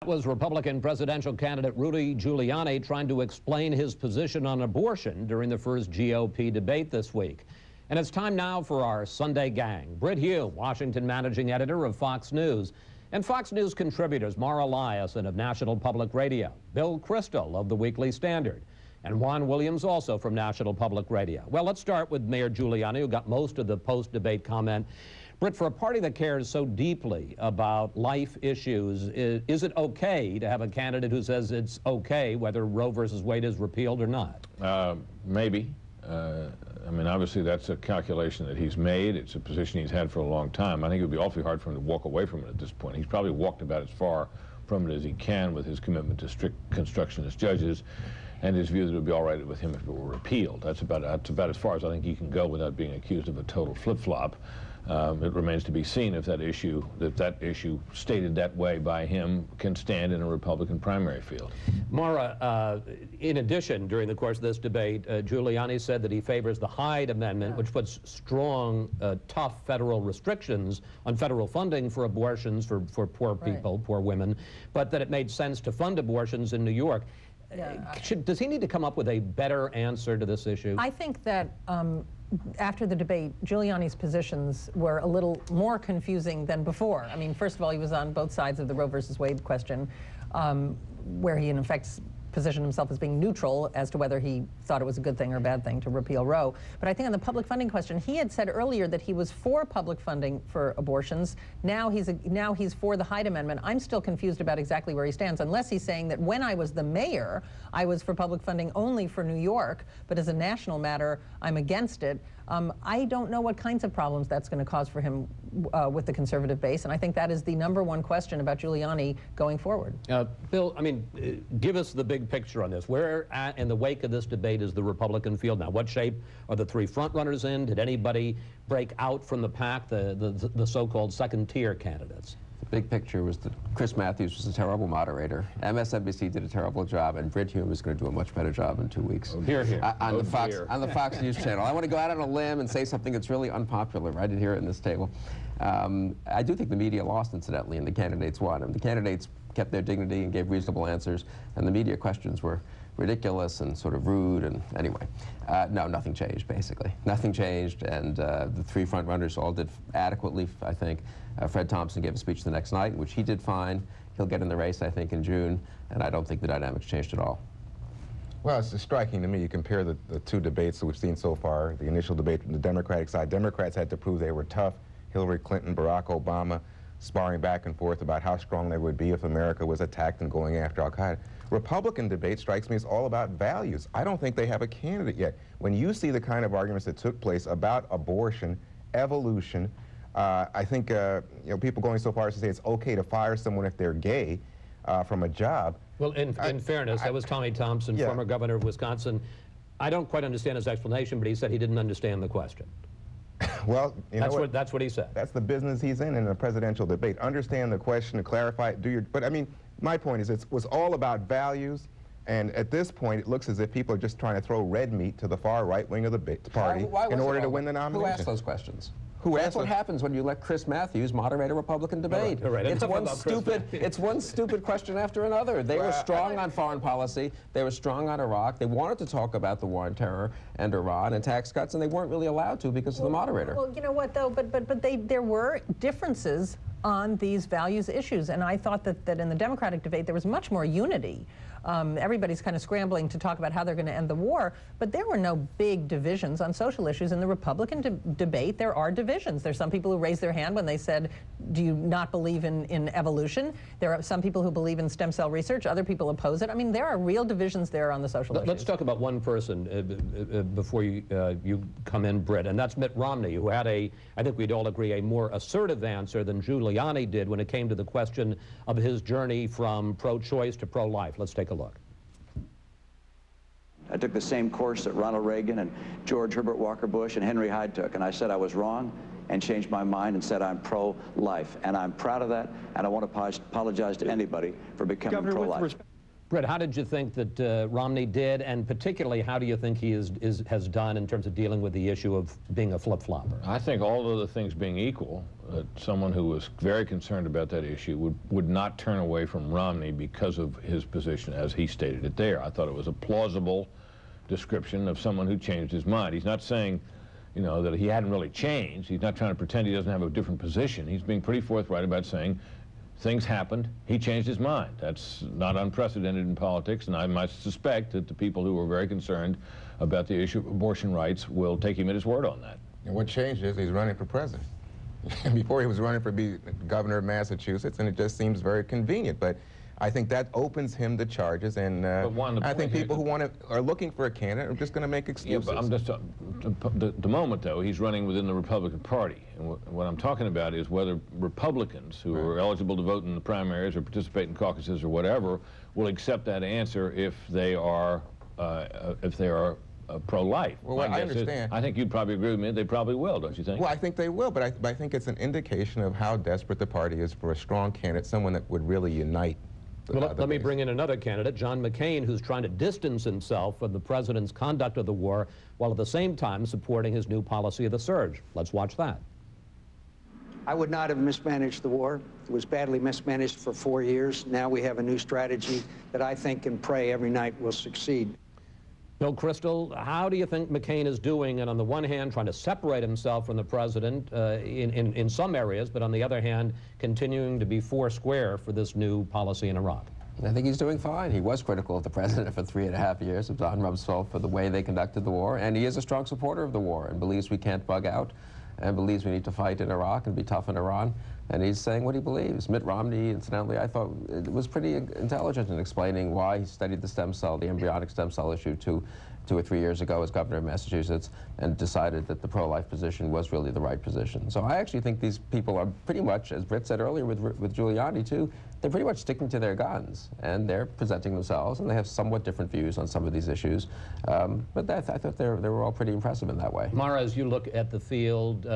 was Republican presidential candidate Rudy Giuliani trying to explain his position on abortion during the first GOP debate this week. And it's time now for our Sunday gang. Britt Hume, Washington managing editor of Fox News, and Fox News contributors Mara Liasson of National Public Radio, Bill Kristol of the Weekly Standard, and Juan Williams also from National Public Radio. Well, let's start with Mayor Giuliani, who got most of the post-debate comment. Britt, for a party that cares so deeply about life issues, is it okay to have a candidate who says it's okay whether Roe versus Wade is repealed or not? Maybe. I mean, obviously that's a calculation that he's made. It's a position he's had for a long time. I think it would be awfully hard for him to walk away from it at this point. He's probably walked about as far from it as he can with his commitment to strict constructionist judges and his view that it would be all right with him if it were repealed. That's about as far as I think he can go without being accused of a total flip-flop. It remains to be seen if that issue stated that way by him can stand in a Republican primary field. Mara, in addition, during the course of this debate, Giuliani said that he favors the Hyde Amendment, which puts strong, tough federal restrictions on federal funding for abortions for poor people, poor women, but that it made sense to fund abortions in New York. Does he need to come up with a better answer to this issue? I think that after the debate, Giuliani's positions were a little more confusing than before. I mean, first of all, he was on both sides of the Roe versus Wade question, where he in effect positioned himself as being neutral as to whether he thought it was a good thing or a bad thing to repeal Roe. But I think on the public funding question, he had said earlier that he was for public funding for abortions. Now he's for the Hyde Amendment. I'm still confused about exactly where he stands, unless he's saying that when I was the mayor, I was for public funding only for New York, but as a national matter, I'm against it. I don't know what kinds of problems that's going to cause for him with the conservative base, and I think that is the #1 question about Giuliani going forward. Bill, I mean, give us the big picture on this. Where in the wake of this debate is the Republican field now? What shape are the three frontrunners in? Did anybody break out from the pack, the so-called second-tier candidates? The big picture was that Chris Matthews was a terrible moderator, MSNBC did a terrible job, and Britt Hume is going to do a much better job in 2 weeks. Hear, hear. On the Fox News channel. I want to go out on a limb and say something that's really unpopular right here at this table. I do think the media lost, incidentally, and the candidates won. And the candidates kept their dignity and gave reasonable answers, and the media questions were ridiculous and sort of rude, and anyway. No, nothing changed, basically. Nothing changed, and the three front runners all did adequately, I think. Fred Thompson gave a speech the next night, which he did fine. He'll get in the race, I think, in June, and I don't think the dynamics changed at all. Well, it's striking to me. You compare the two debates that we've seen so far. The initial debate from the Democratic side, Democrats had to prove they were tough. Hillary Clinton, Barack Obama, sparring back and forth about how strong they would be if America was attacked and going after al-Qaeda. Republican debate strikes me as all about values. I don't think they have a candidate yet. When you see the kind of arguments that took place about abortion, evolution, I think people going so far as to say it's okay to fire someone if they're gay from a job. Well, in fairness, that was Tommy Thompson, former governor of Wisconsin. I don't quite understand his explanation, but he said he didn't understand the question. Well, that's what he said. That's the business he's in a presidential debate. Understand the question and clarify it. But I mean, my point is it was all about values, and at this point it looks as if people are just trying to throw red meat to the far right wing of the party in order to win the nomination. Who asked those questions? That's what happens when you let Chris Matthews moderate a Republican debate. All right. It's one stupid question after another. They were strong on foreign policy. They were strong on Iraq. They wanted to talk about the war on terror and Iran and tax cuts, and they weren't really allowed to because of the moderator. Well, you know what, though? But there were differences on these values issues, and I thought that in the Democratic debate there was much more unity. Everybody's kind of scrambling to talk about how they're going to end the war, but there were no big divisions on social issues. In the Republican debate, there are divisions. There's some people who raised their hand when they said, do you not believe in evolution? There are some people who believe in stem cell research. Other people oppose it. I mean, there are real divisions there on the social issues. Let's talk about one person before you come in, Britt, and that's Mitt Romney, who had I think we'd all agree, a more assertive answer than Giuliani did when it came to the question of his journey from pro-choice to pro-life. Let's take a look. I took the same course that Ronald Reagan and George Herbert Walker Bush and Henry Hyde took, and I said I was wrong and changed my mind and said I'm pro-life. And I'm proud of that, and I want to apologize to anybody for becoming pro-life. Britt, how did you think that Romney did, and particularly how do you think he has done in terms of dealing with the issue of being a flip-flopper? I think all other things being equal, someone who was very concerned about that issue would not turn away from Romney because of his position as he stated it there. I thought it was a plausible description of someone who changed his mind. He's not saying, you know, that he hadn't really changed. He's not trying to pretend he doesn't have a different position. He's being pretty forthright about saying things happened, he changed his mind. That's not unprecedented in politics, and I might suspect that the people who are very concerned about the issue of abortion rights will take him at his word on that. And what changed is he's running for president. Before he was running for governor of Massachusetts, and it just seems very convenient. But I think that opens him to charges, and I think people who are looking for a candidate are just going to make excuses. Yeah, but I'm just the moment though he's running within the Republican Party, and what I'm talking about is whether Republicans who are eligible to vote in the primaries or participate in caucuses or whatever will accept that answer if they are pro-life. Well, I understand. I think you'd probably agree with me. They probably will, don't you think? Well, I think they will, but I think it's an indication of how desperate the party is for a strong candidate, someone that would really unite. Well, let me bring in another candidate, John McCain, who's trying to distance himself from the president's conduct of the war while at the same time supporting his new policy of the surge. Let's watch that. I would not have mismanaged the war. It was badly mismanaged for 4 years. Now we have a new strategy that I think and pray every night will succeed. Bill Kristol, how do you think McCain is doing, and on the one hand trying to separate himself from the president in some areas, but on the other hand continuing to be foursquare for this new policy in Iraq? I think he's doing fine. He was critical of the president for 3.5 years, of Don Rumsfeld, for the way they conducted the war, and he is a strong supporter of the war and believes we can't bug out and believes we need to fight in Iraq and be tough in Iran. And he's saying what he believes. Mitt Romney, incidentally, I thought it was pretty intelligent in explaining why he studied the stem cell, the embryonic stem cell issue 2 or 3 years ago as governor of Massachusetts, and decided that the pro-life position was really the right position. So I actually think these people are pretty much, as Britt said earlier with Giuliani too, they're pretty much sticking to their guns, and they're presenting themselves, and they have somewhat different views on some of these issues. But I thought they were all pretty impressive in that way. Mara, as you look at the field,